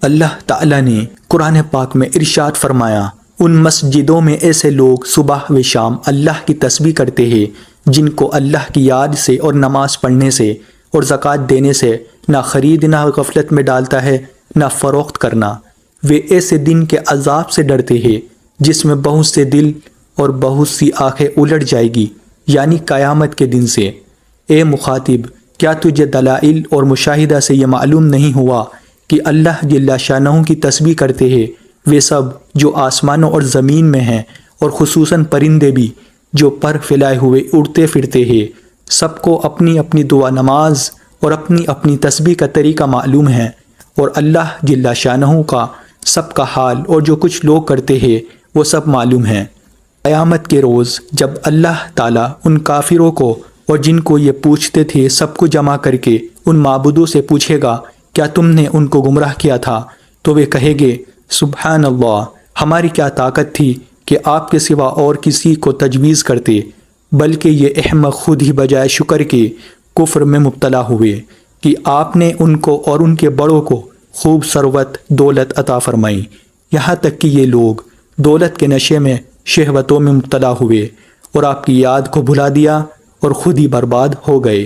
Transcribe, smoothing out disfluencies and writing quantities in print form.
اللہ تعالیٰ نے قرآن پاک میں ارشاد فرمایا، ان مسجدوں میں ایسے لوگ صبح و شام اللہ کی تسبیح کرتے ہیں جن کو اللہ کی یاد سے اور نماز پڑھنے سے اور زکوٰۃ دینے سے نہ خریدنا غفلت میں ڈالتا ہے نہ فروخت کرنا۔ وہ ایسے دن کے عذاب سے ڈرتے ہیں جس میں بہت سے دل اور بہت سی آنکھیں الٹ جائے گی، یعنی قیامت کے دن سے۔ اے مخاطب، کیا تجھے دلائل اور مشاہدہ سے یہ معلوم نہیں ہوا کہ اللہ جل شانہ کی تسبیح کرتے ہیں وہ سب جو آسمانوں اور زمین میں ہیں، اور خصوصاً پرندے بھی جو پر پھیلائے ہوئے اڑتے پھرتے ہیں؟ سب کو اپنی اپنی دعا نماز اور اپنی اپنی تسبیح کا طریقہ معلوم ہے، اور اللہ جل شانہ کا سب کا حال اور جو کچھ لوگ کرتے ہیں وہ سب معلوم ہے۔ قیامت کے روز جب اللہ تعالیٰ ان کافروں کو اور جن کو یہ پوچھتے تھے سب کو جمع کر کے ان معبودوں سے پوچھے گا، کیا تم نے ان کو گمراہ کیا تھا؟ تو وہ کہیں گے، سبحان اللہ، ہماری کیا طاقت تھی کہ آپ کے سوا اور کسی کو تجویز کرتے، بلکہ یہ احمق خود ہی بجائے شکر کے کفر میں مبتلا ہوئے کہ آپ نے ان کو اور ان کے بڑوں کو خوب ثروت دولت عطا فرمائی، یہاں تک کہ یہ لوگ دولت کے نشے میں شہوتوں میں مبتلا ہوئے اور آپ کی یاد کو بھلا دیا اور خود ہی برباد ہو گئے۔